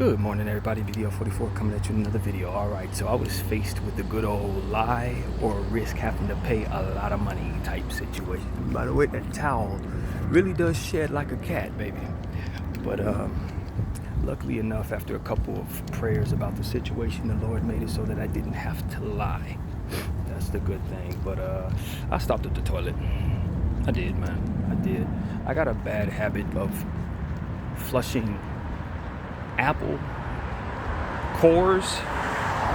Good morning, everybody. BDF 44 coming at you with another video. Alright, so I was faced with the good old lie or risk having to pay a lot of money type situation. By the way, that towel really does shed like a cat, baby. But luckily enough, after a couple of prayers about the situation, the Lord made it so that I didn't have to lie. That's the good thing. But I stopped at the toilet. I did, man. I did. I got a bad habit of flushing apple cores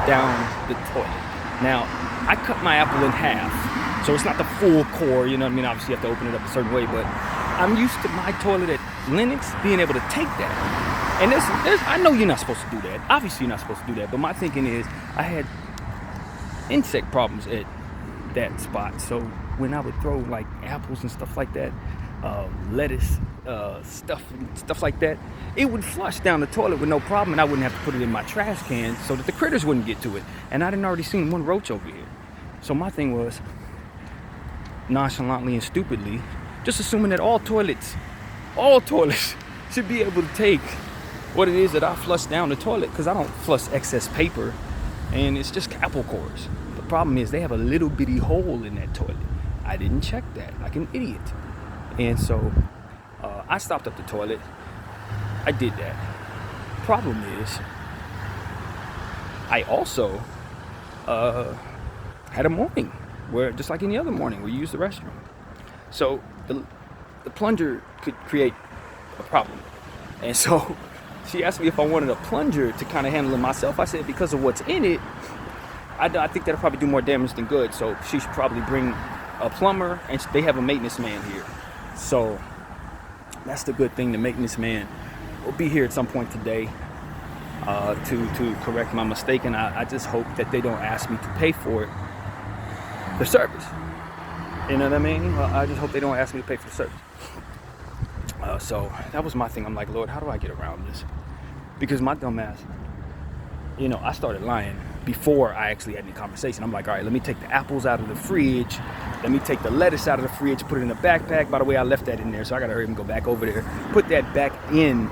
down the toilet. Now, I cut my apple in half, so it's not the full core, you know what I mean? Obviously, you have to open it up a certain way, but I'm used to my toilet at Lennox being able to take that. And I know you're not supposed to do that. Obviously, you're not supposed to do that, but my thinking is I had insect problems at that spot, so when I would throw like apples and stuff like that, lettuce, stuff like that, it would flush down the toilet with no problem, and I wouldn't have to put it in my trash can so that the critters wouldn't get to it. And I didn't already seen one roach over here. So my thing was, nonchalantly and stupidly, just assuming that all toilets should be able to take what it is that I flush down the toilet, because I don't flush excess paper, and it's just apple cores. The problem is they have a little bitty hole in that toilet. I didn't check that, like an idiot. And so I stopped up the toilet. I did that. Problem is, I also had a morning where, just like any other morning, we use the restroom. So the plunger could create a problem. And so she asked me if I wanted a plunger to kind of handle it myself. I said because of what's in it, I think that'll probably do more damage than good. So she should probably bring a plumber, and they have a maintenance man here. So that's the good thing. The maintenance man will be here at some point today to correct my mistake, and I just hope that they don't ask me to pay for it, the service. You know what I mean? I just hope they don't ask me to pay for the service. So that was my thing. I'm like, Lord, how do I get around this? Because my dumb ass, I started lying before I actually had any conversation. I'm like, all right, let me take the apples out of the fridge. Let me take the lettuce out of the fridge, put it in the backpack. By the way, I left that in there, so I gotta hurry and go back over there. Put that back in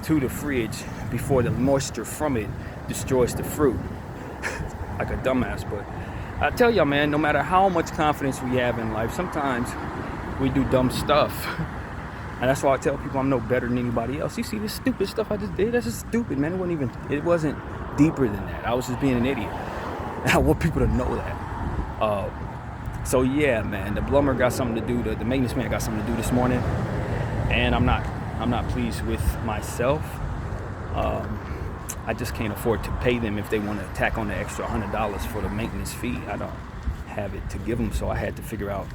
to the fridge before the moisture from it destroys the fruit. Like a dumbass, but I tell y'all, man, no matter how much confidence we have in life, sometimes we do dumb stuff. And that's why I tell people I'm no better than anybody else. You see this stupid stuff I just did? That's just stupid, man. It wasn't deeper than that. I was just being an idiot. And I want people to know that. So yeah, man, the plumber got something to do. The maintenance man got something to do this morning, and I'm not pleased with myself. I just can't afford to pay them if they want to tack on the extra $100 for the maintenance fee. I don't have it to give them, so I had to figure out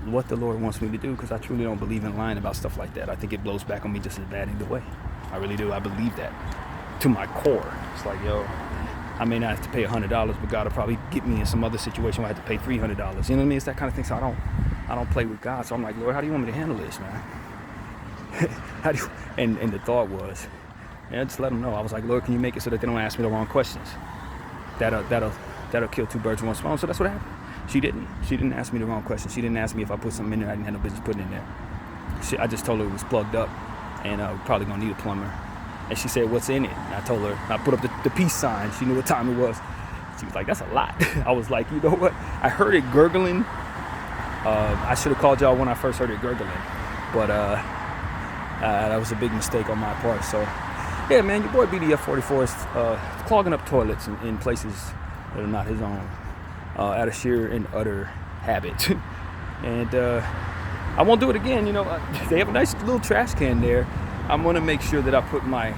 what the Lord wants me to do, because I truly don't believe in lying about stuff like that. I think it blows back on me just as bad either way. I really do. I believe that to my core. It's like, yo, I may not have to pay $100, but God will probably get me in some other situation where I have to pay $300. You know what I mean? It's that kind of thing. So I don't play with God. So I'm like, Lord, how do you want me to handle this, man? And the thought was, just let them know. I was like, Lord, can you make it so that they don't ask me the wrong questions? That'll kill two birds with one stone. So that's what happened. She didn't ask me the wrong question. She didn't ask me if I put something in there I didn't have no business putting in there. I just told her it was plugged up, and we're probably gonna need a plumber. And she said, what's in it? And I told her, I put up the peace sign. She knew what time it was. She was like, that's a lot. I was like, you know what? I heard it gurgling. I should have called y'all when I first heard it gurgling. But that was a big mistake on my part. So, yeah, man, your boy BDF 44 is clogging up toilets in places that are not his own, out of sheer and utter habit. And I won't do it again. They have a nice little trash can there. I'm gonna make sure that I put my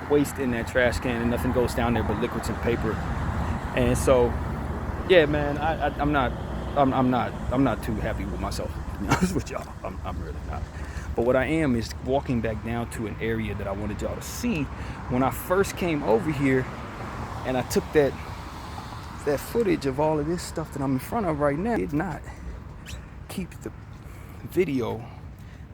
waste in that trash can and nothing goes down there but liquids and paper. And so, yeah, man, I'm not too happy with myself, to be honest with y'all. I'm really not. But what I am is walking back down to an area that I wanted y'all to see when I first came over here, and I took that footage of all of this stuff that I'm in front of right now. I did not keep the video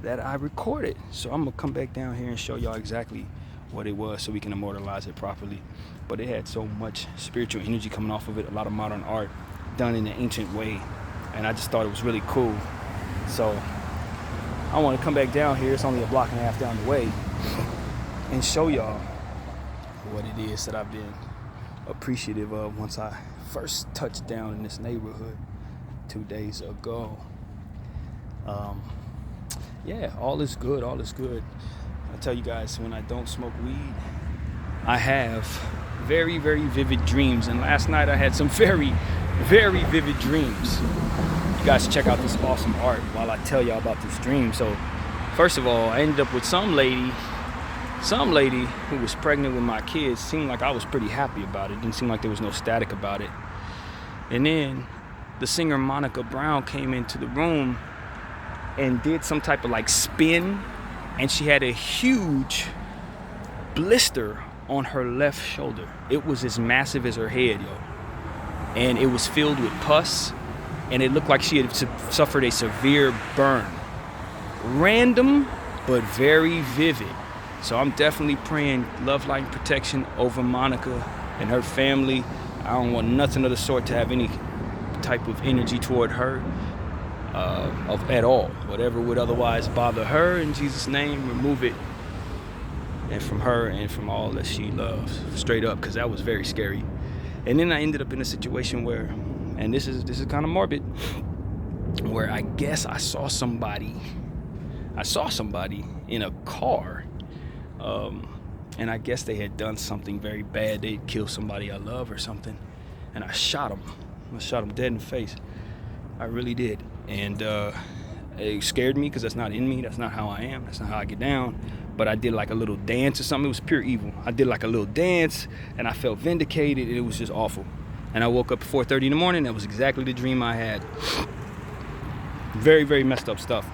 that I recorded. So I'm gonna come back down here and show y'all exactly what it was so we can immortalize it properly. But it had so much spiritual energy coming off of it, a lot of modern art done in an ancient way, and I just thought it was really cool. So I want to come back down here. It's only a block and a half down the way, and show y'all what it is that I've been appreciative of once I first touched down in this neighborhood 2 days ago. Yeah, all is good. I tell you guys, when I don't smoke weed, I have very, very vivid dreams. And last night I had some very, very vivid dreams. You guys check out this awesome art while I tell y'all about this dream. So, first of all, I ended up with some lady who was pregnant with my kids. Seemed like I was pretty happy about it. Didn't seem like there was no static about it. And then the singer Monica Brown came into the room and did some type of like spin, and she had a huge blister on her left shoulder. It was as massive as her head, yo. And it was filled with pus, and it looked like she had suffered a severe burn. Random, but very vivid. So I'm definitely praying love, light, and protection over Monica and her family. I don't want nothing of the sort to have any type of energy toward her at all. Whatever would otherwise bother her, in Jesus' name, remove it. And from her and from all that she loves, straight up, because that was very scary. And then I ended up in a situation where, and this is kind of morbid, where I guess I saw somebody in a car, and I guess they had done something very bad. They'd killed somebody I love or something, and I shot them. I shot them dead in the face. I really did, and it scared me because that's not in me. That's not how I am. That's not how I get down. But I did like a little dance or something. It was pure evil. I did like a little dance, and I felt vindicated. It was just awful. And I woke up at 4:30 in the morning. That was exactly the dream I had. Very, very messed up stuff.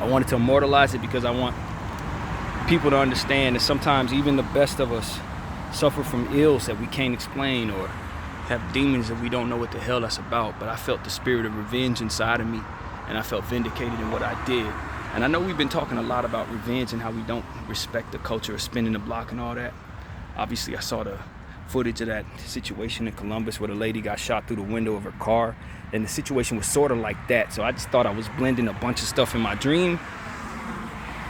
I wanted to immortalize it because I want people to understand that sometimes even the best of us suffer from ills that we can't explain, or have demons that we don't know what the hell that's about. But I felt the spirit of revenge inside of me, and I felt vindicated in what I did. And I know we've been talking a lot about revenge and how we don't respect the culture of spinning the block and all that. Obviously, I saw the footage of that situation in Columbus where the lady got shot through the window of her car. And the situation was sort of like that. So I just thought I was blending a bunch of stuff in my dream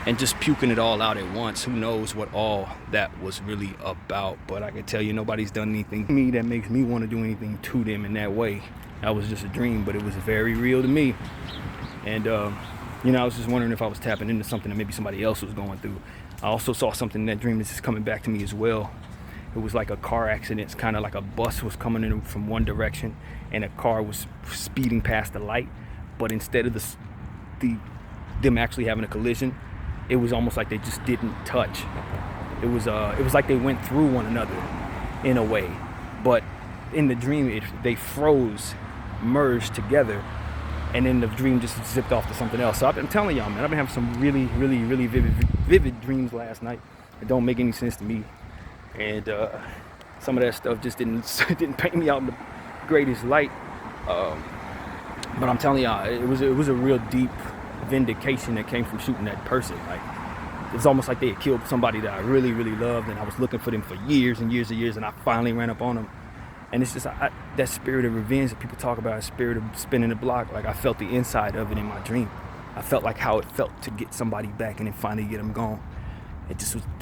and just puking it all out at once. Who knows what all that was really about. But I can tell you, nobody's done anything to me that makes me want to do anything to them in that way. That was just a dream, but it was very real to me. And, I was just wondering if I was tapping into something that maybe somebody else was going through. I also saw something in that dream that's just coming back to me as well. It was like a car accident. It's kind of like a bus was coming in from one direction and a car was speeding past the light. But instead of them actually having a collision, it was almost like they just didn't touch. It was like they went through one another in a way. But in the dream, they froze, merged together. And then the dream just zipped off to something else. So I've been telling y'all, man, I've been having some really, really, really vivid dreams last night. It don't make any sense to me. And some of that stuff just didn't paint me out in the greatest light. But I'm telling y'all, it was a real deep vindication that came from shooting that person. Like, it's almost like they had killed somebody that I really, really loved, and I was looking for them for years and years and years, and I finally ran up on them. And it's just that spirit of revenge that people talk about, a spirit of spinning the block. Like, I felt the inside of it in my dream. I felt like how it felt to get somebody back and then finally get them gone.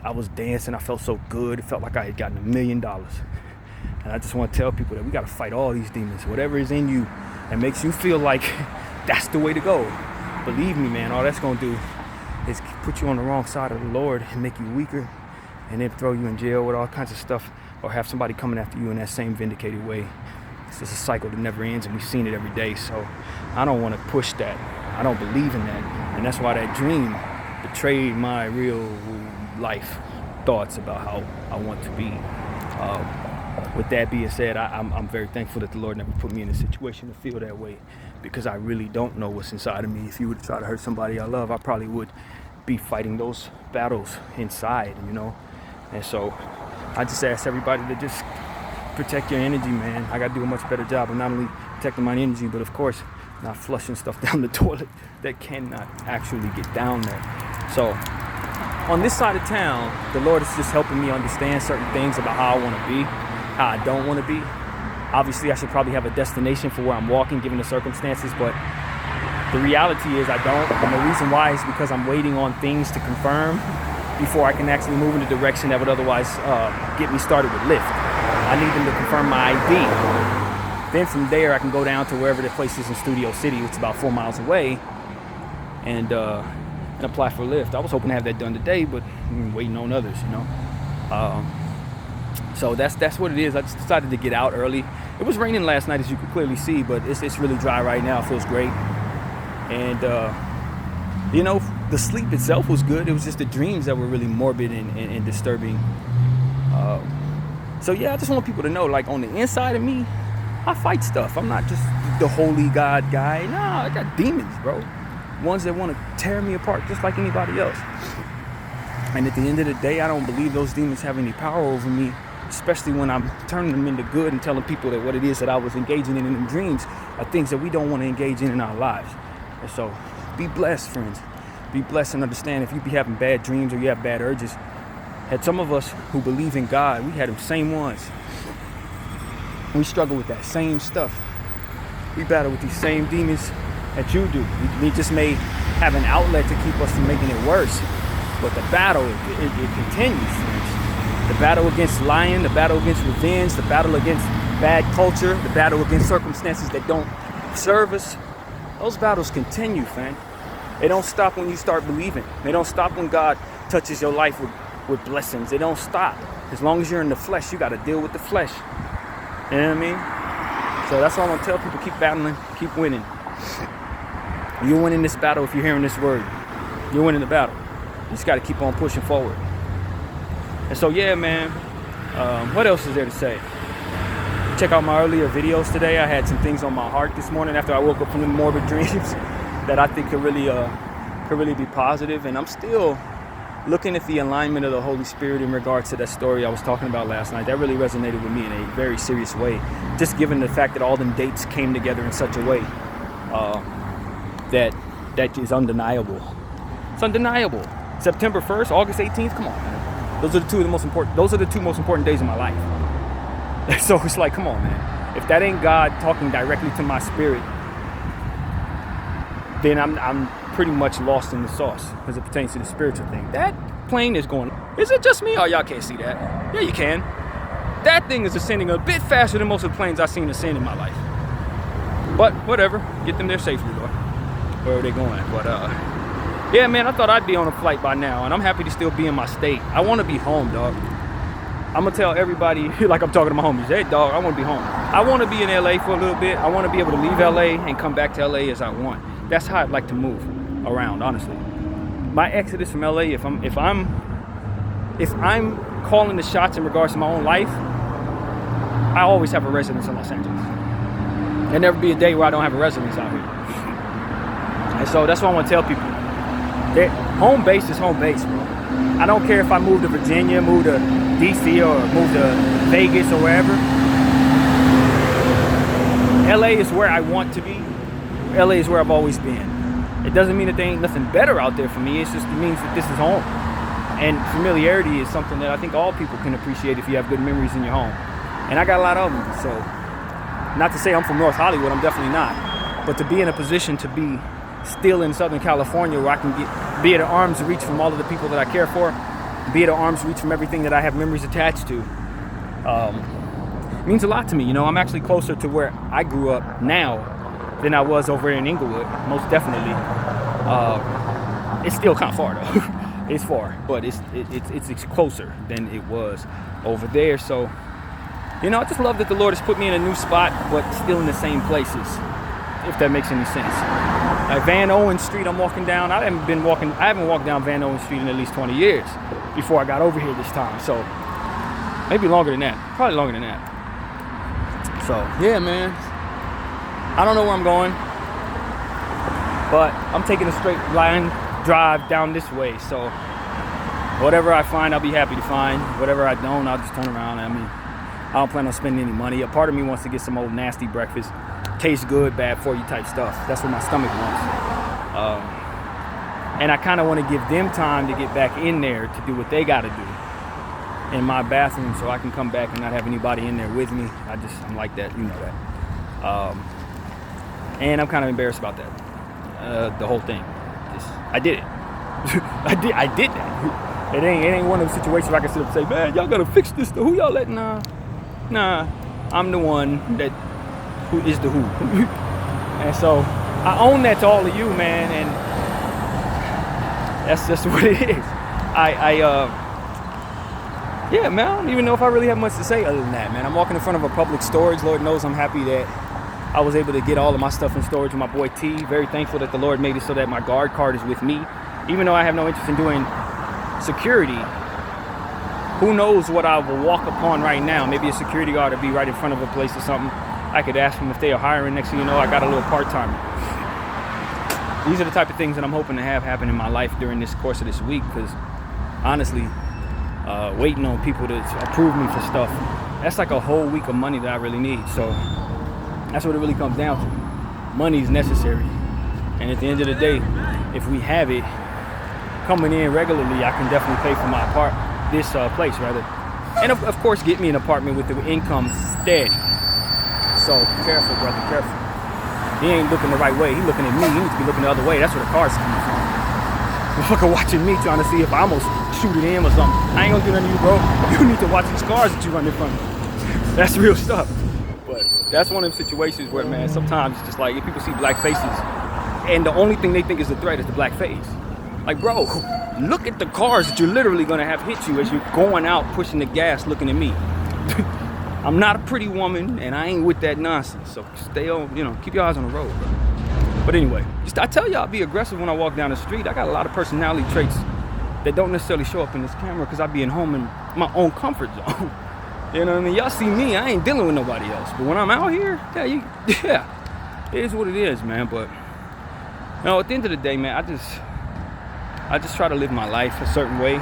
I was dancing. I felt so good. It felt like I had gotten $1 million. And I just want to tell people that we got to fight all these demons. Whatever is in you that makes you feel like that's the way to go. Believe me, man, all that's going to do is put you on the wrong side of the Lord and make you weaker, and then throw you in jail with all kinds of stuff, or have somebody coming after you in that same vindicated way. It's just a cycle that never ends, and we've seen it every day. So I don't want to push that. I don't believe in that. And that's why that dream betrayed my real life thoughts about how I want to be. With that being said, I'm very thankful that the Lord never put me in a situation to feel that way, because I really don't know what's inside of me. If you were to try to hurt somebody I love, I probably would be fighting those battles inside, And so I just ask everybody to just protect your energy, man. I got to do a much better job of not only protecting my energy, but of course, not flushing stuff down the toilet that cannot actually get down there. So on this side of town, the Lord is just helping me understand certain things about how I want to be, how I don't want to be. Obviously, I should probably have a destination for where I'm walking, given the circumstances, but the reality is I don't. And the reason why is because I'm waiting on things to confirm before I can actually move in the direction that would otherwise get me started with Lyft. I need them to confirm my ID. Then from there, I can go down to wherever the place is in Studio City, which is about 4 miles away, and apply for Lyft. I was hoping to have that done today, but I'm waiting on others, you know. So that's what it is. I just decided to get out early. It was raining last night, as you can clearly see, but it's really dry right now. It feels great. And, you know, the sleep itself was good. It was just the dreams that were really morbid and disturbing. So, yeah, I just want people to know, like, on the inside of me, I fight stuff. I'm not just the holy God guy. Nah, I got demons, bro. Ones that want to tear me apart just like anybody else. And at the end of the day, I don't believe those demons have any power over me, especially when I'm turning them into good and telling people that what it is that I was engaging in them dreams are things that we don't want to engage in our lives. And so be blessed, friends. Be blessed and understand if you be having bad dreams or you have bad urges. Had some of us who believe in God, we had them same ones. We struggle with that same stuff. We battle with these same demons that you do. We just may have an outlet to keep us from making it worse. But the battle, it continues, friends. The battle against lying, the battle against revenge, the battle against bad culture, the battle against circumstances that don't serve us. Those battles continue, fam. They don't stop when you start believing. They don't stop when God touches your life with blessings. They don't stop. As long as you're in the flesh, you got to deal with the flesh. You know what I mean? So that's all I'm going to tell people. Keep battling. Keep winning. You're winning this battle if you're hearing this word. You're winning the battle. You just got to keep on pushing forward. And so, yeah, man. What else is there to say? Check out my earlier videos today. I had some things on my heart this morning after I woke up from the morbid dreams that I think could really be positive. And I'm still looking at the alignment of the Holy Spirit in regards to that story I was talking about last night. That really resonated with me in a very serious way. Just given the fact that all them dates came together in such a way that is undeniable. It's undeniable. September 1st, August 18th. Come on, man. Those are the two most important days of my life. So it's like, come on, man. If that ain't God talking directly to my spirit, then I'm pretty much lost in the sauce as it pertains to the spiritual thing. That plane is going. Is it just me? Oh, y'all can't see that. Yeah, you can. That thing is ascending a bit faster than most of the planes I've seen ascend in my life. But whatever, get them there safely, though. Wherever they're going. But yeah, man, I thought I'd be on a flight by now, and I'm happy to still be in my state. I want to be home, dog. I'm gonna tell everybody, like I'm talking to my homies, hey, dog, I want to be home. I want to be in LA for a little bit. I want to be able to leave LA and come back to LA as I want. That's how I'd like to move around, honestly. My exodus from LA, if I'm calling the shots in regards to my own life, I always have a residence in Los Angeles. There'll never be a day where I don't have a residence out here. And so that's what I want to tell people. That home base is home base, bro. I don't care if I move to Virginia, move to DC, or move to Vegas or wherever. LA is where I want to be. LA is where I've always been. It doesn't mean that there ain't nothing better out there for me. It means that this is home. And familiarity is something that I think all people can appreciate if you have good memories in your home. And I got a lot of them. So, not to say I'm from North Hollywood, I'm definitely not. But to be in a position to be still in Southern California where I can be at arm's reach from all of the people that I care for, be at arm's reach from everything that I have memories attached to, means a lot to me. You know, I'm actually closer to where I grew up now than I was over in Inglewood, most definitely. It's still kind of far though. It's far, but it's closer than it was over there. So, you know, I just love that the Lord has put me in a new spot, but still in the same places, if that makes any sense. Like Van Owen Street, I'm walking down. I haven't walked down Van Owen Street in at least 20 years before I got over here this time. So maybe longer than that. Probably longer than that. So yeah, man. I don't know where I'm going, but I'm taking a straight line drive down this way. So whatever I find, I'll be happy to find. Whatever I don't, I'll just turn around. I mean, I don't plan on spending any money. A part of me wants to get some old nasty breakfast. Tastes good, bad for you type stuff. That's what my stomach wants. And I kind of want to give them time to get back in there to do what they got to do in my bathroom so I can come back and not have anybody in there with me. I'm like that, you know that. And I'm kind of embarrassed about that. The whole thing. I did it. I did that. It ain't one of those situations where I can sit up and say, man, y'all gotta fix this. Who y'all letting? Nah, I'm the one that who is the who. And so I own that to all of you, man, and that's just what it is. Yeah, man, I don't even know if I really have much to say other than that, man. I'm walking in front of a public storage. Lord knows I'm happy that I was able to get all of my stuff in storage with my boy T. Very thankful that the Lord made it so that my guard card is with me. Even though I have no interest in doing security, who knows what I will walk upon right now. Maybe a security guard will be right in front of a place or something. I could ask them if they are hiring. Next thing you know, I got a little part-timer. These are the type of things that I'm hoping to have happen in my life during this course of this week, because honestly, waiting on people to approve me for stuff, that's like a whole week of money that I really need. So that's what it really comes down to. Money is necessary. And at the end of the day, if we have it coming in regularly, I can definitely pay for my place rather. And of course, get me an apartment with the income steady. So careful, brother, careful. He ain't looking the right way. He looking at me. He needs to be looking the other way. That's where the car's coming from. Motherfucker watching me, trying to see if I almost shoot it in or something. I ain't gonna do nothing to you, bro. You need to watch these cars that you run in front of. That's real stuff. But that's one of them situations where, man, sometimes it's just like if people see black faces and the only thing they think is a threat is the black face. Like, bro, look at the cars that you're literally gonna have hit you as you're going out pushing the gas looking at me. I'm not a pretty woman and I ain't with that nonsense. So stay on, keep your eyes on the road, bro. But anyway, I tell y'all, be aggressive when I walk down the street. I got a lot of personality traits that don't necessarily show up in this camera because I be at home in my own comfort zone. You know what I mean? Y'all see me, I ain't dealing with nobody else. But when I'm out here, it is what it is, man. But at the end of the day, man, I just try to live my life a certain way.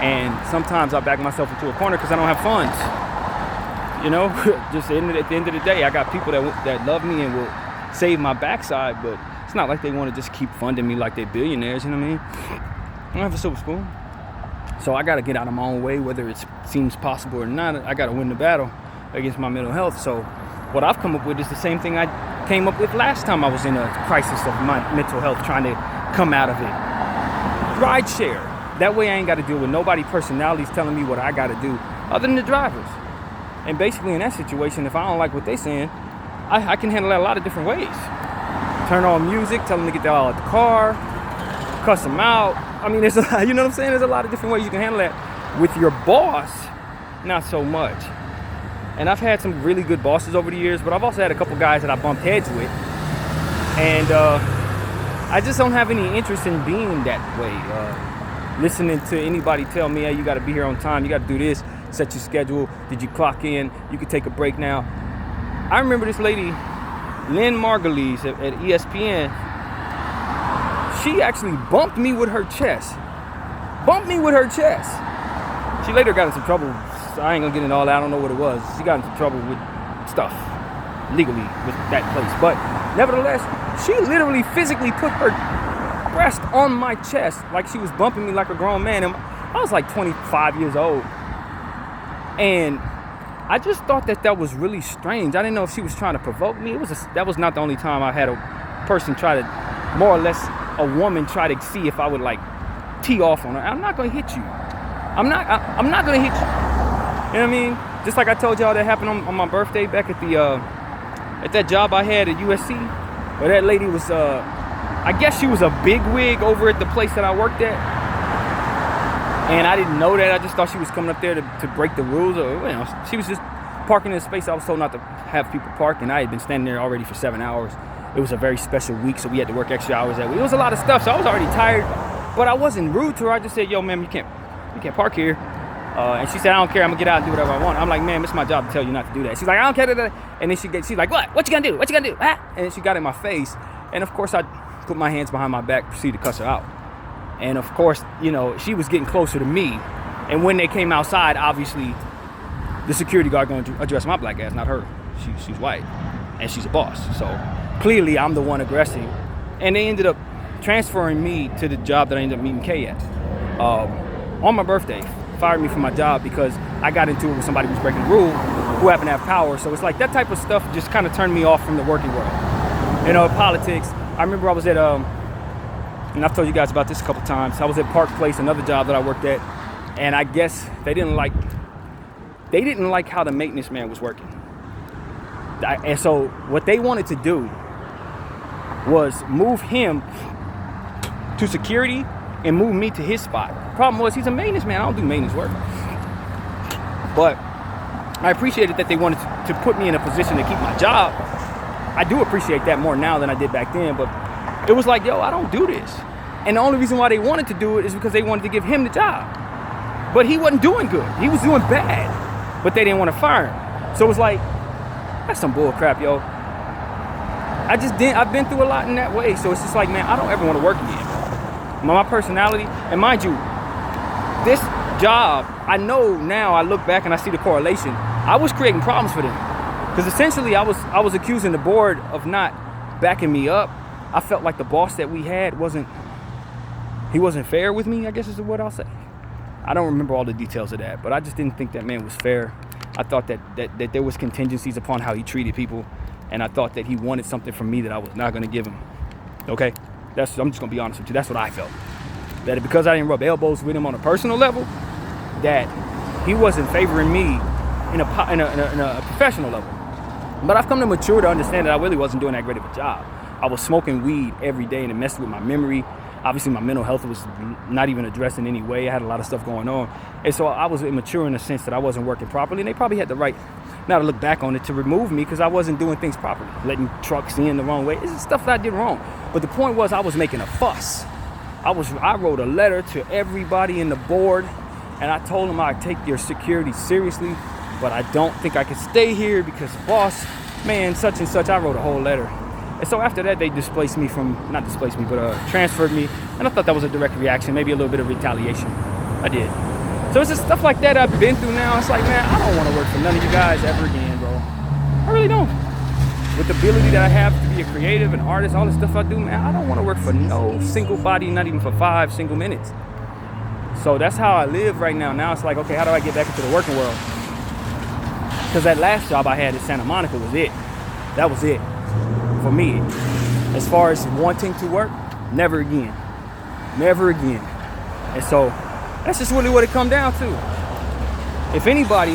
And sometimes I back myself into a corner because I don't have funds. Just at the end of the day, I got people that love me and will save my backside, but it's not like they want to just keep funding me like they're billionaires, you know what I mean? I don't have a silver spoon. So I got to get out of my own way, whether it seems possible or not. I got to win the battle against my mental health. So what I've come up with is the same thing I came up with last time I was in a crisis of my mental health, trying to come out of it. Ride share. That way I ain't got to deal with nobody personalities telling me what I got to do other than the drivers. And basically in that situation, if I don't like what they're saying, I can handle that a lot of different ways. Turn on music, tell them to get out of the car, cuss them out. I mean, there's a lot, you know what I'm saying? There's a lot of different ways you can handle that. With your boss, not so much. And I've had some really good bosses over the years, but I've also had a couple guys that I bumped heads with. And I just don't have any interest in being that way. Listening to anybody tell me, hey, you got to be here on time, you got to do this, set your schedule, did you clock in, you can take a break now. I remember this lady, Lynn Margulies at ESPN, she actually bumped me with her chest. She later got in some trouble. I ain't gonna get into all that, I don't know what it was. She got into trouble with stuff legally with that place. But nevertheless, she literally physically put her breast on my chest like she was bumping me like a grown man. And I was like 25 years old. And I just thought that was really strange. I didn't know if she was trying to provoke me. That was not the only time I had a person try to, more or less, a woman try to see if I would like tee off on her. I'm not gonna hit you. I'm not gonna hit you. You know what I mean? Just like I told y'all that happened on my birthday back at that job I had at USC, where that lady was, I guess she was a bigwig over at the place that I worked at. And I didn't know that. I just thought she was coming up there to break the rules. Or, she was just parking in a space I was told not to have people park. And I had been standing there already for 7 hours. It was a very special week, so we had to work extra hours that week. It was a lot of stuff, so I was already tired. But I wasn't rude to her. I just said, yo, ma'am, you can't park here. And she said, I don't care. I'm going to get out and do whatever I want. I'm like, ma'am, it's my job to tell you not to do that. She's like, I don't care. And then she's like, what? What you going to do? What you going to do? Ah? And she got in my face. And, of course, I put my hands behind my back, proceeded to cuss her out. And of course, she was getting closer to me. And when they came outside, obviously, the security guard going to address my black ass, not her. She's white, and she's a boss. So clearly, I'm the one aggressing. And they ended up transferring me to the job that I ended up meeting Kay at. On my birthday, fired me from my job because I got into it with somebody who was breaking the rule, who happened to have power. So it's like that type of stuff just kind of turned me off from the working world. Politics. I remember I was at and I've told you guys about this a couple times. I was at Park Place, another job that I worked at, and I guess they didn't like how the maintenance man was working. And so what they wanted to do was move him to security and move me to his spot. Problem was, he's a maintenance man. I don't do maintenance work. But I appreciated that they wanted to put me in a position to keep my job. I do appreciate that more now than I did back then, but it was like, yo, I don't do this. And the only reason why they wanted to do it is because they wanted to give him the job. But he wasn't doing good. He was doing bad, but they didn't want to fire him. So it was like, that's some bull crap, yo. I've been through a lot in that way. So it's just like, man, I don't ever want to work again. My personality, and mind you, this job, I know now, I look back and I see the correlation. I was creating problems for them. Because essentially I was accusing the board of not backing me up. I felt like the boss that we had wasn't fair with me, I guess is what I'll say. I don't remember all the details of that, but I just didn't think that man was fair. I thought that there was contingencies upon how he treated people, and I thought that he wanted something from me that I was not going to give him. Okay? I'm just going to be honest with you. That's what I felt. That because I didn't rub elbows with him on a personal level, that he wasn't favoring me in a professional level. But I've come to mature to understand that I really wasn't doing that great of a job. I was smoking weed every day and it messed with my memory. Obviously, my mental health was not even addressed in any way. I had a lot of stuff going on. And so I was immature in the sense that I wasn't working properly. And they probably had the right, now to look back on it, to remove me because I wasn't doing things properly. Letting trucks in the wrong way. It's stuff that I did wrong. But the point was I was making a fuss. I wrote a letter to everybody in the board. And I told them I'd take your security seriously. But I don't think I can stay here because boss, man, such and such. I wrote a whole letter. And so after that, they transferred me. And I thought that was a direct reaction, maybe a little bit of retaliation. I did. So it's just stuff like that I've been through now. It's like, man, I don't want to work for none of you guys ever again, bro. I really don't. With the ability that I have to be a creative, an artist, all the stuff I do, man, I don't want to work for no single body, not even for 5 single minutes. So that's how I live right now. Now it's like, okay, how do I get back into the working world? Because that last job I had in Santa Monica was it. That was it for me. As far as wanting to work, never again. Never again. And so that's just really what it come down to. If anybody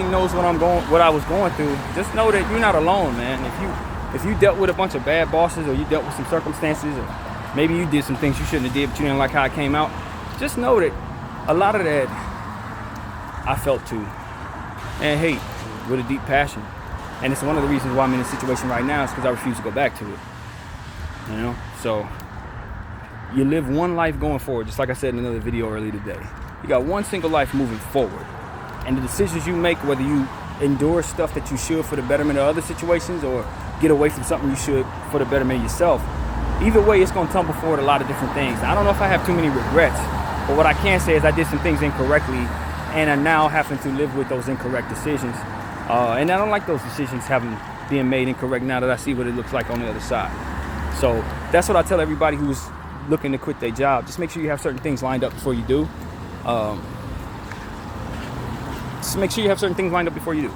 knows what I was going through, just know that you're not alone, man. If you dealt with a bunch of bad bosses, or you dealt with some circumstances, or maybe you did some things you shouldn't have did, but you didn't like how it came out, just know that a lot of that I felt too, and hate with a deep passion. And it's one of the reasons why I'm in this situation right now is because I refuse to go back to it. You know? So you live one life going forward, just like I said in another video earlier today. You got one single life moving forward. And the decisions you make, whether you endure stuff that you should for the betterment of other situations or get away from something you should for the betterment of yourself, either way, it's going to tumble forward a lot of different things. I don't know if I have too many regrets, but what I can say is I did some things incorrectly, and I'm now having to live with those incorrect decisions. And I don't like those decisions being made incorrect now that I see what it looks like on the other side. So that's what I tell everybody who's looking to quit their job. Just make sure you have certain things lined up before you do. Just make sure you have certain things lined up before you do.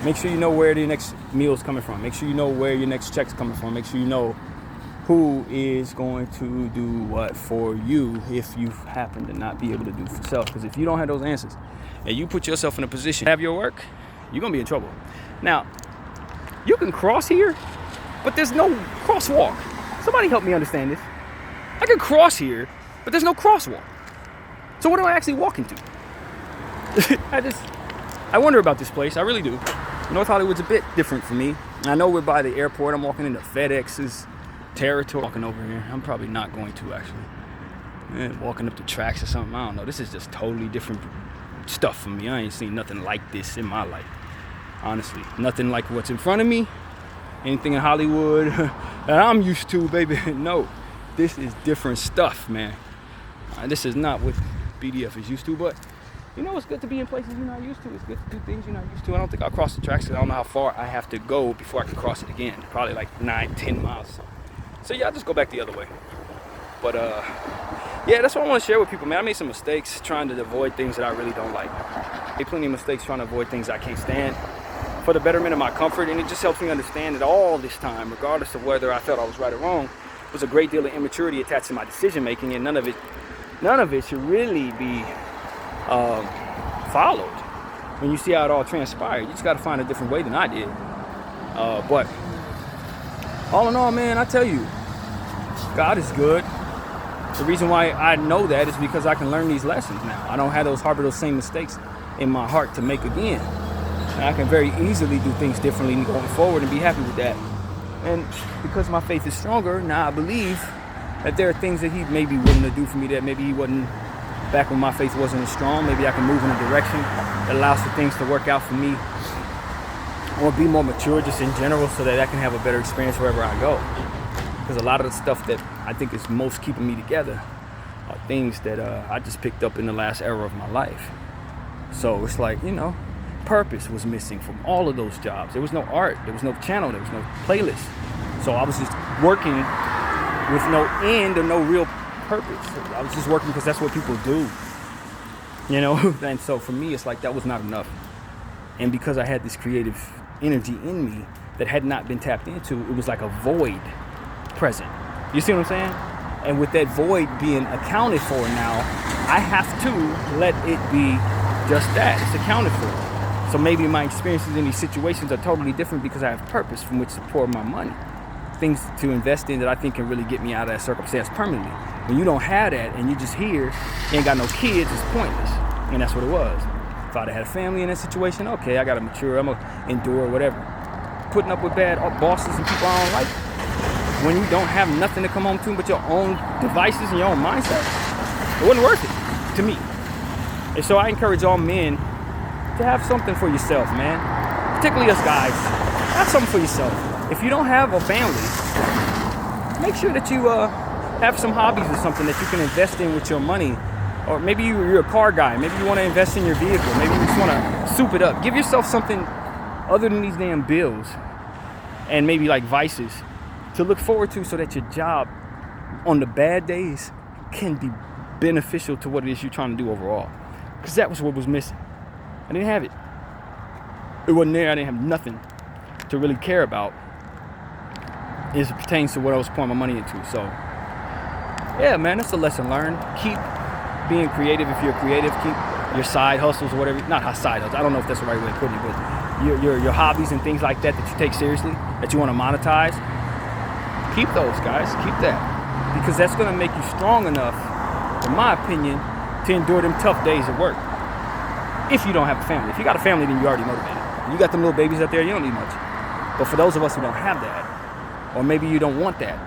Make sure you know where the next meal is coming from. Make sure you know where your next check's coming from. Make sure you know who is going to do what for you if you happen to not be able to do for self. Because if you don't have those answers and you put yourself in a position to have your work, you're going to be in trouble. Now, you can cross here, but there's no crosswalk. Somebody help me understand this. I can cross here, but there's no crosswalk. So what am I actually walking to? I wonder about this place. I really do. North Hollywood's a bit different for me. I know we're by the airport. I'm walking into FedEx's territory. Walking over here. I'm probably not going to, actually. Walking up the tracks or something. I don't know. This is just totally different stuff for me. I ain't seen nothing like this in my life. Honestly. Nothing like what's in front of me. Anything in Hollywood that I'm used to, baby. No. This is different stuff, man. This is not what BDF is used to, but you know, it's good to be in places you're not used to. It's good to do things you're not used to. I don't think I'll cross the tracks because I don't know how far I have to go before I can cross it again. Probably like 9-10 miles. So yeah, I'll just go back the other way. But yeah, that's what I want to share with people, man. I made some mistakes trying to avoid things that I really don't like. I made plenty of mistakes trying to avoid things I can't stand for the betterment of my comfort, and it just helps me understand that all this time, regardless of whether I felt I was right or wrong, was a great deal of immaturity attached to my decision making, and none of it should really be followed. When you see how it all transpired, you just got to find a different way than I did. But all in all, man, I tell you, God is good. The reason why I know that is because I can learn these lessons now. I don't have harbor those same mistakes in my heart to make again. And I can very easily do things differently going forward and be happy with that. And because my faith is stronger, now I believe that there are things that he may be willing to do for me that maybe he wasn't back when my faith wasn't as strong. Maybe I can move in a direction that allows for things to work out for me, or be more mature just in general, so that I can have a better experience wherever I go. Because a lot of the stuff that I think is most keeping me together are things that I just picked up in the last era of my life. So it's like, purpose was missing from all of those jobs. There was no art, there was no channel, there was no playlist. So I was just working with no end or no real purpose. I was just working because that's what people do, And so for me, it's like that was not enough. And because I had this creative energy in me that had not been tapped into, it was like a void present. You see what I'm saying? And with that void being accounted for now, I have to let it be just that. It's accounted for. So maybe my experiences in these situations are totally different because I have purpose from which to pour my money. Things to invest in that I think can really get me out of that circumstance permanently. When you don't have that and you just here, you ain't got no kids, it's pointless. And that's what it was. If I'd have had a family in that situation, okay, I gotta mature, I'm gonna endure, whatever. Putting up with bad bosses and people I don't like, when you don't have nothing to come home to but your own devices and your own mindset, it wasn't worth it to me. And so I encourage all men to have something for yourself, man. Particularly us guys. Have something for yourself. If you don't have a family, make sure that you have some hobbies or something that you can invest in with your money. Or maybe you're a car guy. Maybe you want to invest in your vehicle. Maybe you just want to soup it up. Give yourself something other than these damn bills and maybe like vices to look forward to, so that your job on the bad days can be beneficial to what it is you're trying to do overall. Because that was what was missing. I didn't have it. It wasn't there. I didn't have nothing to really care about as it pertains to what I was pouring my money into. So, yeah, man, that's a lesson learned. Keep being creative if you're creative. Keep your side hustles or whatever. Not side hustles. I don't know if that's the right way of putting it, but your hobbies and things like that you take seriously, that you want to monetize. Keep those, guys. Keep that. Because that's going to make you strong enough, in my opinion, to endure them tough days at work. If you don't have a family. If you got a family, then you're already motivated. You got them little babies out there, you don't need much. But for those of us who don't have that, or maybe you don't want that,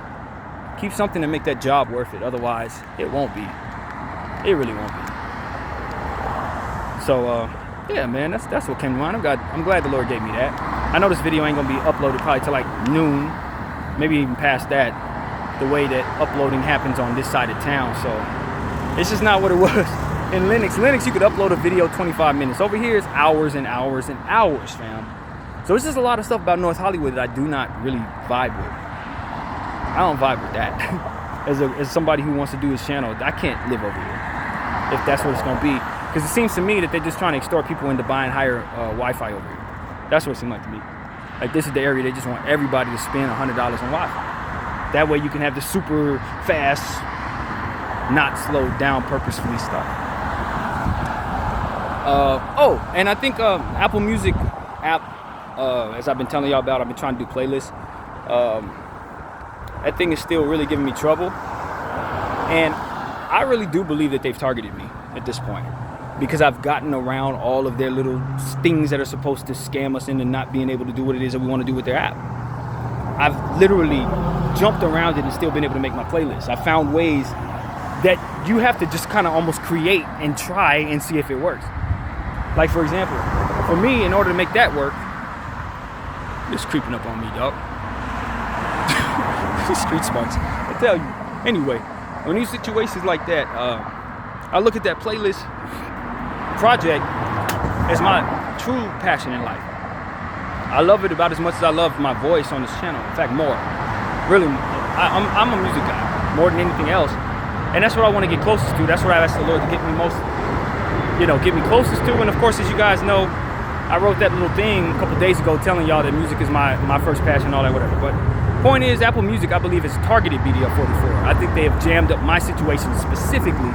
keep something to make that job worth it. Otherwise, it won't be. It really won't be. So, yeah, man, that's what came to mind. I'm glad the Lord gave me that. I know this video ain't going to be uploaded probably till like noon, maybe even past that, the way that uploading happens on this side of town. So, it's just not what it was. In Linux, you could upload a video 25 minutes. Over here, it's hours and hours and hours, fam. So there's just a lot of stuff about North Hollywood that I do not really vibe with. I don't vibe with that. As somebody who wants to do his channel, I can't live over here if that's what it's going to be. Because it seems to me that they're just trying to extort people into buying higher Wi-Fi over here. That's what it seems like to me. Like, this is the area they just want everybody to spend $100 on Wi-Fi. That way you can have the super fast, not slowed down, purposefully stuff. And I think Apple Music app, as I've been telling y'all about, I've been trying to do playlists. That thing is still really giving me trouble. And I really do believe that they've targeted me at this point, because I've gotten around all of their little things that are supposed to scam us into not being able to do what it is that we want to do with their app. I've literally jumped around it and still been able to make my playlist. I found ways that you have to just kind of almost create and try and see if it works. Like, for example, for me, in order to make that work, it's creeping up on me, dog. Street smarts, I tell you. Anyway, when these situations like that, I look at that playlist project as my true passion in life. I love it about as much as I love my voice on this channel. In fact, more. Really, I'm a music guy more than anything else. And that's what I want to get closest to. That's what I asked the Lord to get me get me closest to. And of course, as you guys know, I wrote that little thing a couple days ago telling y'all that music is my first passion, all that, whatever. But Point is, Apple Music, I believe, has targeted BDF 44. I think they have jammed up my situation specifically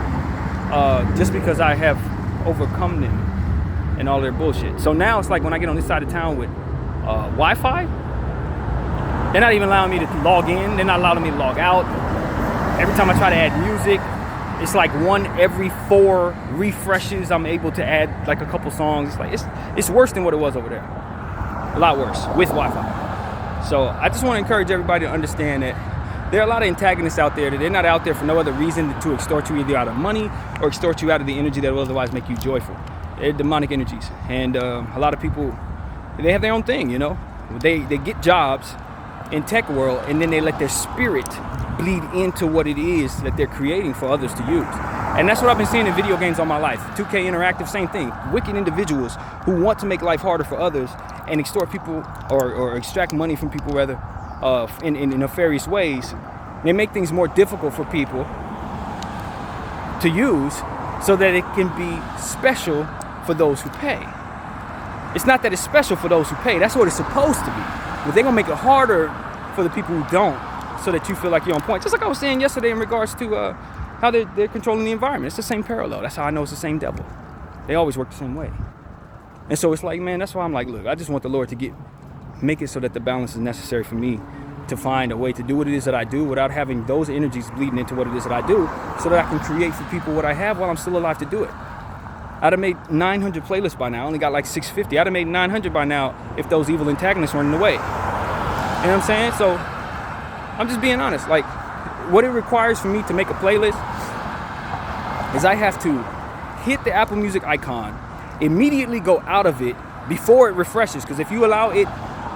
just because I have overcome them and all their bullshit. So now it's like when I get on this side of town with Wi-Fi, they're not even allowing me to log in. They're not allowing me to log out. Every time I try to add music, it's like 1 every 4 refreshes I'm able to add like a couple songs. It's like it's worse than what it was over there. A lot worse with Wi-Fi. So I just want to encourage everybody to understand that there are a lot of antagonists out there that they're not out there for no other reason to extort you either out of money or extort you out of the energy that will otherwise make you joyful. They're demonic energies. And a lot of people, they have their own thing, you know. They get jobs in tech world and then they let their spirit bleed into what it is that they're creating for others to use. And that's what I've been seeing in video games all my life. 2K Interactive, same thing. Wicked individuals who want to make life harder for others and extort people or extract money from people rather in nefarious ways. They make things more difficult for people to use so that it can be special for those who pay. It's not that it's special for those who pay. That's what it's supposed to be. But they're going to make it harder for the people who don't so that you feel like you're on point. Just like I was saying yesterday in regards to how they're controlling the environment. It's the same parallel. That's how I know it's the same devil. They always work the same way. And so it's like, man, that's why I'm like, look, I just want the Lord to make it so that the balance is necessary for me to find a way to do what it is that I do without having those energies bleeding into what it is that I do so that I can create for people what I have while I'm still alive to do it. I'd have made 900 playlists by now. I only got like 650. I'd have made 900 by now if those evil antagonists weren't in the way. You know what I'm saying? So I'm just being honest. Like, what it requires for me to make a playlist is I have to hit the Apple Music icon, immediately go out of it before it refreshes. Because if you allow it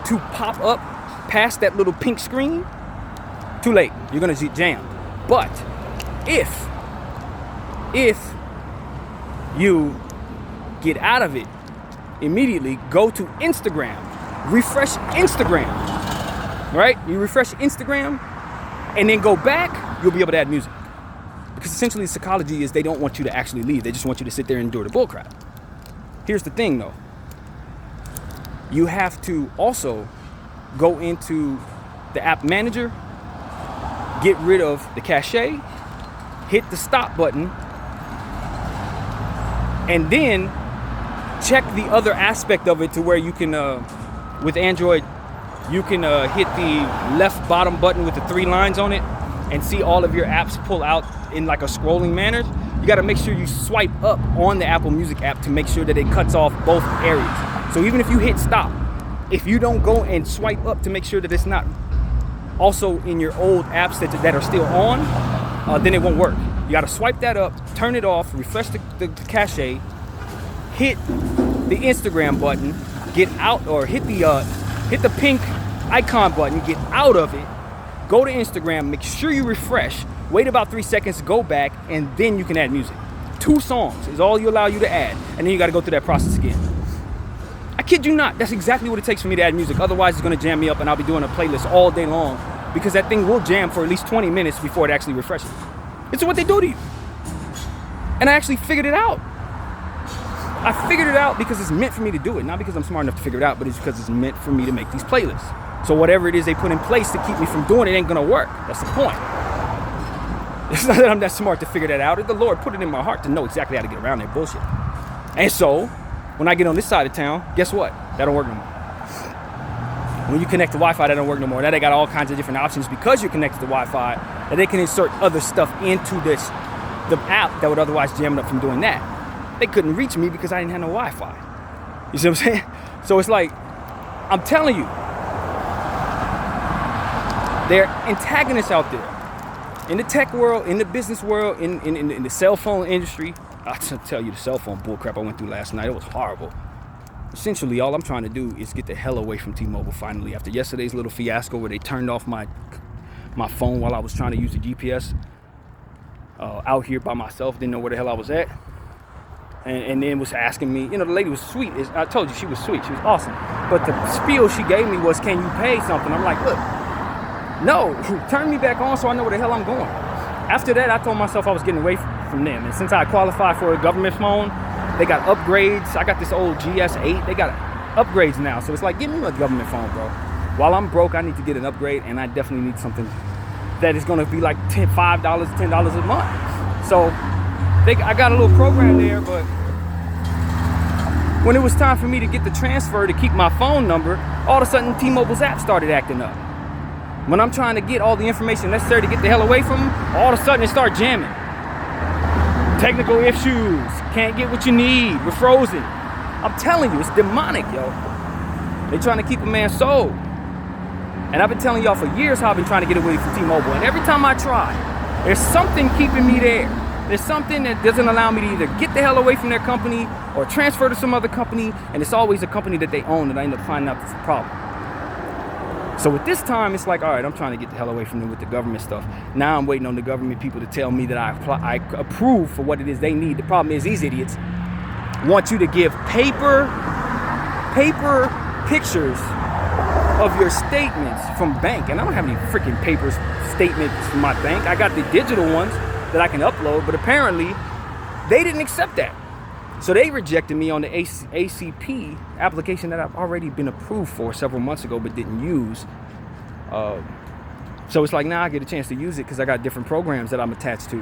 to pop up past that little pink screen, too late. You're going to jam. But if you get out of it immediately, go to Instagram, refresh Instagram, right? You refresh Instagram and then go back, you'll be able to add music. Because essentially the psychology is they don't want you to actually leave. They just want you to sit there and endure the bullcrap. Here's the thing though. You have to also go into the app manager, get rid of the cache, hit the stop button, and then check the other aspect of it to where you can, with Android, you can hit the left bottom button with the 3 lines on it and see all of your apps pull out in like a scrolling manner. You got to make sure you swipe up on the Apple Music app to make sure that it cuts off both areas. So even if you hit stop, if you don't go and swipe up to make sure that it's not also in your old apps that are still on, then it won't work. You got to swipe that up, turn it off, refresh the cache, hit the Instagram button, get out, or hit the pink icon button, get out of it, go to Instagram, make sure you refresh, wait about 3 seconds, go back, and then you can add music. 2 songs is all you allow you to add, and then you got to go through that process again. I kid you not, that's exactly what it takes for me to add music. Otherwise, it's going to jam me up, and I'll be doing a playlist all day long because that thing will jam for at least 20 minutes before it actually refreshes. It's what they do to you. And I actually figured it out. I figured it out because it's meant for me to do it. Not because I'm smart enough to figure it out, but it's because it's meant for me to make these playlists. So whatever it is they put in place to keep me from doing it ain't gonna work. That's the point. It's not that I'm that smart to figure that out. The Lord put it in my heart to know exactly how to get around that bullshit. And so, when I get on this side of town, guess what? That don't work no more. When you connect to Wi-Fi, that don't work no more. Now they got all kinds of different options because you're connected to Wi-Fi that they can insert other stuff into the app that would otherwise jam it up from doing that. They couldn't reach me because I didn't have no Wi-Fi. You see what I'm saying? So it's like, I'm telling you, there are antagonists out there in the tech world, in the business world, in the cell phone industry. I tell you, the cell phone bullcrap I went through last night, it was horrible. Essentially, all I'm trying to do is get the hell away from T-Mobile finally. After yesterday's little fiasco where they turned off my phone while I was trying to use the GPS out here by myself, didn't know where the hell I was at. And then was asking me, you know, the lady was sweet. I told you she was sweet. She was awesome. But the spiel she gave me was, can you pay something? I'm like, look, no, turn me back on so I know where the hell I'm going. After that, I told myself I was getting away from them. And since I qualified for a government phone, they got upgrades. I got this old GS8. They got upgrades now. So it's like, give me a government phone, bro. while I'm broke, I need to get an upgrade, and I definitely need something that is going to be like $5, $10 a month. So I got a little program there, but when it was time for me to get the transfer to keep my phone number, all of a sudden T-Mobile's app started acting up. When I'm trying to get all the information necessary to get the hell away from them, all of a sudden it started jamming. Technical issues, can't get what you need, we're frozen. I'm telling you, it's demonic, yo. They're trying to keep a man's soul. And I've been telling y'all for years how I've been trying to get away from T-Mobile. And every time I try, there's something keeping me there. There's something that doesn't allow me to either get the hell away from their company or transfer to some other company. And it's always a company that they own that I end up finding out that's a problem. So with this time, it's like, all right, I'm trying to get the hell away from them with the government stuff. Now I'm waiting on the government people to tell me that I approve for what it is they need. The problem is these idiots want you to give paper pictures of your statements from bank. And I don't have any freaking paper statements from my bank. I got the digital ones that I can upload, but apparently they didn't accept that. So they rejected me on the ACP application that I've already been approved for several months ago but didn't use. So it's like now I get a chance to use it because I got different programs that I'm attached to.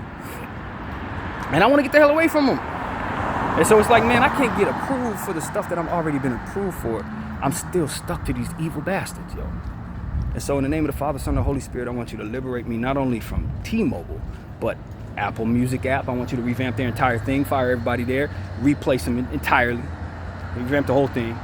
And I want to get the hell away from them. And so it's like, man, I can't get approved for the stuff that I'm already been approved for. I'm still stuck to these evil bastards, yo. And so in the name of the Father, Son, and the Holy Spirit, I want you to liberate me not only from T-Mobile, but Apple Music app. I want you to revamp their entire thing, fire everybody there, replace them entirely, revamp the whole thing.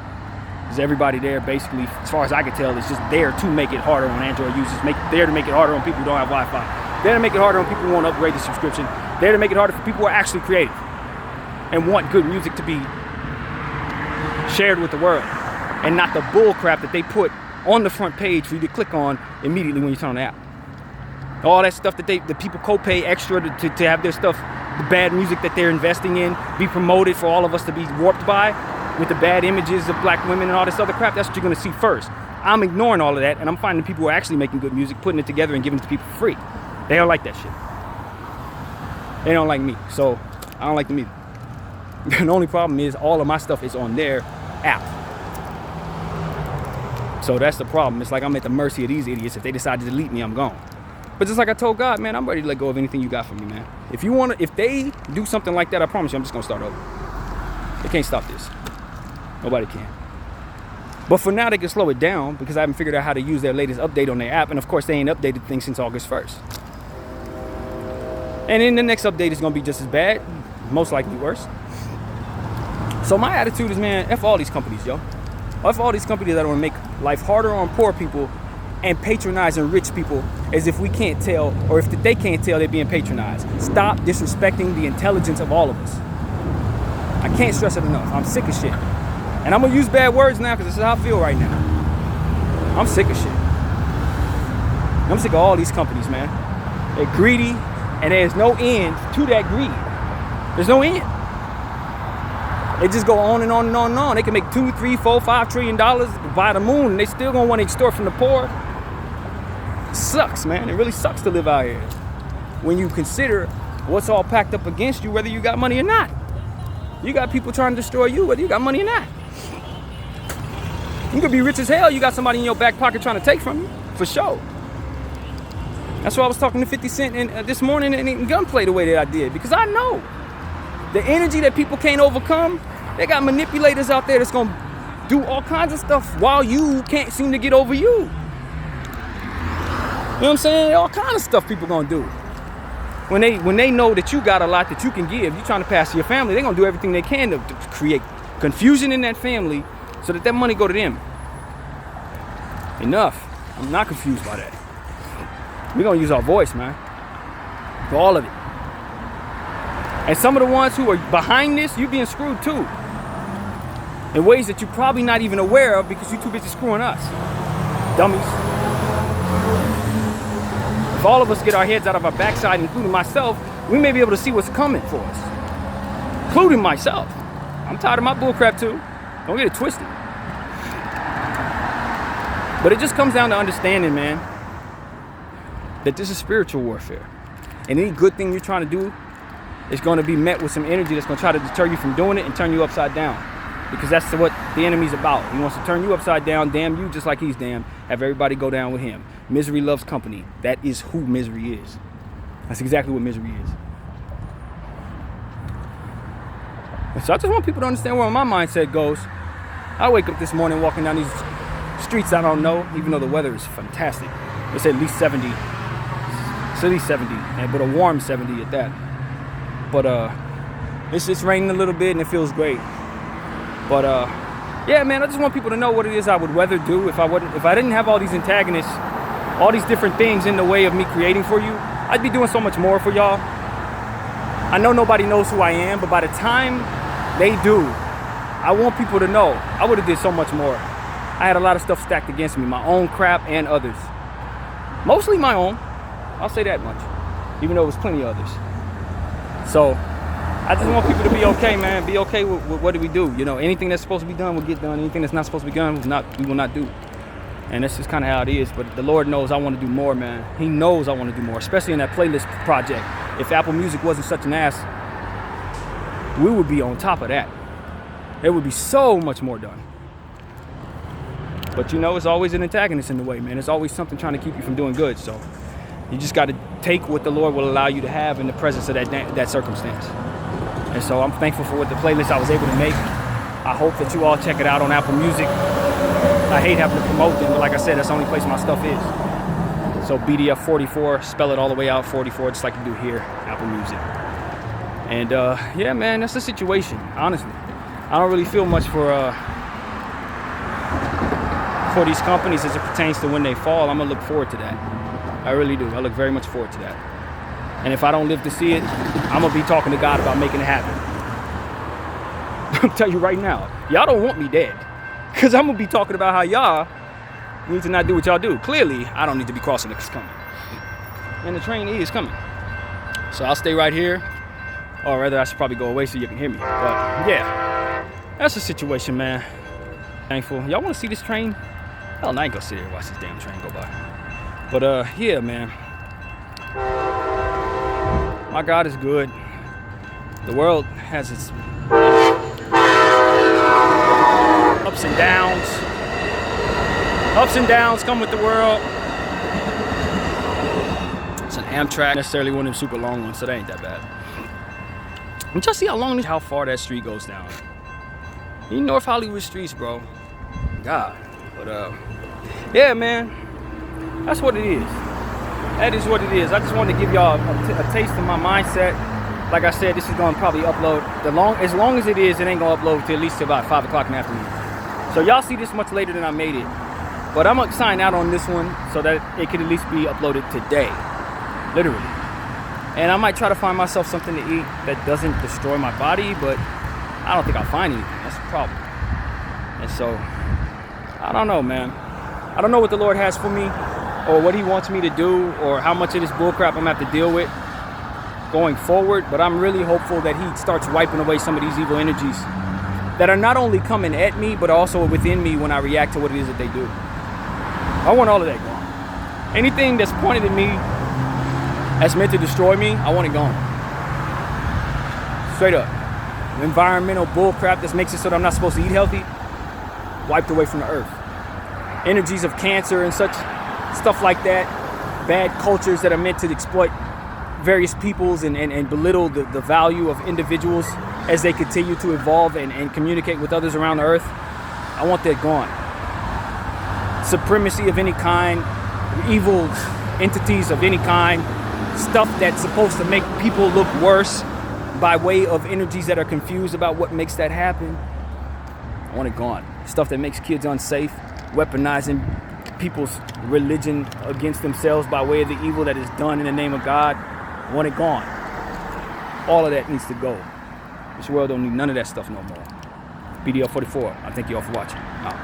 Because everybody there, basically, as far as I can tell, is just there to make it harder on Android users, there to make it harder on people who don't have Wi-Fi, there to make it harder on people who won't upgrade the subscription, there to make it harder for people who are actually creative and want good music to be shared with the world, and not the bull crap that they put on the front page for you to click on immediately when you turn on the app. All that stuff that the people co-pay extra to have their stuff, the bad music that they're investing in, be promoted for all of us to be warped by with the bad images of black women and all this other crap. That's what you're going to see first. I'm ignoring all of that, and I'm finding people who are actually making good music, putting it together and giving it to people for free. They don't like that shit. They don't like me, so I don't like them either. The only problem is all of my stuff is on their app. So that's the problem. It's like I'm at the mercy of these idiots. If they decide to delete me, I'm gone. But just like I told God, man, I'm ready to let go of anything you got from me, man. If they do something like that, I promise you, I'm just gonna start over. They can't stop this. Nobody can. But for now, they can slow it down because I haven't figured out how to use their latest update on their app. And of course, they ain't updated things since August 1st. And then the next update is gonna be just as bad, most likely worse. So my attitude is, man, F all these companies, yo. F all these companies that want to make life harder on poor people and patronizing rich people as if we can't tell, or if they can't tell, they're being patronized. Stop disrespecting the intelligence of all of us. I can't stress it enough. I'm sick of shit. And I'm going to use bad words now because this is how I feel right now. I'm sick of shit. I'm sick of all these companies, man. They're greedy, and there's no end to that greed. There's no end. They just go on and on and on and on. They can make $2, $3, $4, $5 trillion by the moon, and they still gonna want to extort from the poor. It sucks, man. It really sucks to live out here when you consider what's all packed up against you, whether you got money or not. You got people trying to destroy you, whether you got money or not. You could be rich as hell. You got somebody in your back pocket trying to take from you, for sure. That's why I was talking to 50 Cent this morning and gunplay the way that I did, because I know the energy that people can't overcome. They got manipulators out there that's gonna do all kinds of stuff while you can't seem to get over you. You know what I'm saying? All kinds of stuff people gonna do. When they know that you got a lot that you can give, you're trying to pass to your family, they're gonna do everything they can to create confusion in that family so that money go to them. Enough. I'm not confused by that. We're gonna use our voice, man. For all of it. And some of the ones who are behind this, you're being screwed too. In ways that you're probably not even aware of because you're too busy screwing us. Dummies. If all of us get our heads out of our backside, including myself, we may be able to see what's coming for us. Including myself. I'm tired of my bullcrap too. Don't get it twisted. But it just comes down to understanding, man, that this is spiritual warfare. And any good thing you're trying to do is going to be met with some energy that's going to try to deter you from doing it and turn you upside down. Because that's what the enemy's about. He wants to turn you upside down, damn you just like he's damned, Have everybody go down with him. Misery loves company. That is who misery is. That's exactly what misery is. And so I just want people to understand where my mindset goes. I wake up this morning walking down these streets I don't know, even though the weather is fantastic. It's at least 70. It's at least 70, but a warm 70 at that. But it's raining a little bit and it feels great. But yeah, man, I just want people to know what it is I would rather do if I didn't have all these antagonists, all these different things in the way of me creating for you. I'd be doing so much more for y'all. I know nobody knows who I am, but by the time they do, I want people to know I would have did so much more. I had a lot of stuff stacked against me, my own crap and others. Mostly my own, I'll say that much, even though it was plenty of others. So I just want people to be okay, man. Be okay with what do we do. You know, anything that's supposed to be done will get done. Anything that's not supposed to be done we will not do. And that's just kind of how it is. But the Lord knows I want to do more, man. He knows I want to do more, especially in that playlist project. If Apple Music wasn't such an ass, we would be on top of that. There would be so much more done. But you know, it's always an antagonist in the way, man. It's always something trying to keep you from doing good. So you just got to take what the Lord will allow you to have in the presence of that circumstance. And so I'm thankful for what the playlist I was able to make. I hope that you all check it out on Apple Music. I hate having to promote them, but like I said, that's the only place my stuff is. So BDF 44, spell it all the way out, 44, just like you do here, Apple Music. And yeah, man, that's the situation, honestly. I don't really feel much for these companies as it pertains to when they fall. I'm gonna look forward to that. I really do. I look very much forward to that. And if I don't live to see it, I'm gonna be talking to God about making it happen. I'll tell you right now, y'all don't want me dead. Because I'm gonna be talking about how y'all need to not do what y'all do. Clearly, I don't need to be crossing it's coming. And the train is coming. So I'll stay right here. Or rather, I should probably go away so you can hear me. But yeah, that's the situation, man. Thankful. Y'all wanna see this train? Hell, I ain't gonna sit here and watch this damn train go by. But yeah, man. My God is good. The world has its ups and downs. Ups and downs come with the world. It's an Amtrak, necessarily one of them super long ones, so that ain't that bad. But y'all see how far that street goes down. You North Hollywood streets, bro. God. But yeah, man. That's what it is. That is what it is. I just wanted to give y'all a taste of my mindset. Like I said, this is going to probably upload as long as it is, it ain't going to upload to at least about 5 o'clock in the afternoon. So y'all see this much later than I made it. But I'm going to sign out on this one so that it could at least be uploaded today. Literally. And I might try to find myself something to eat that doesn't destroy my body, but I don't think I'll find anything. That's the problem. And so, I don't know, man. I don't know what the Lord has for me, or what he wants me to do, or how much of this bullcrap I'm going to have to deal with going forward, but I'm really hopeful that he starts wiping away some of these evil energies that are not only coming at me, but also within me when I react to what it is that they do. I want all of that gone. Anything that's pointed at me that's meant to destroy me, I want it gone. Straight up. Environmental bullcrap that makes it so that I'm not supposed to eat healthy, wiped away from the earth. Energies of cancer and such stuff like that, bad cultures that are meant to exploit various peoples and belittle the value of individuals as they continue to evolve and communicate with others around the earth. I want that gone. Supremacy of any kind, evil entities of any kind, stuff that's supposed to make people look worse by way of energies that are confused about what makes that happen. I want it gone. Stuff that makes kids unsafe, weaponizing people's religion against themselves by way of the evil that is done in the name of God. I want it gone. All of that needs to go. This world don't need none of that stuff no more. BDF 44. I thank you all for watching. Out.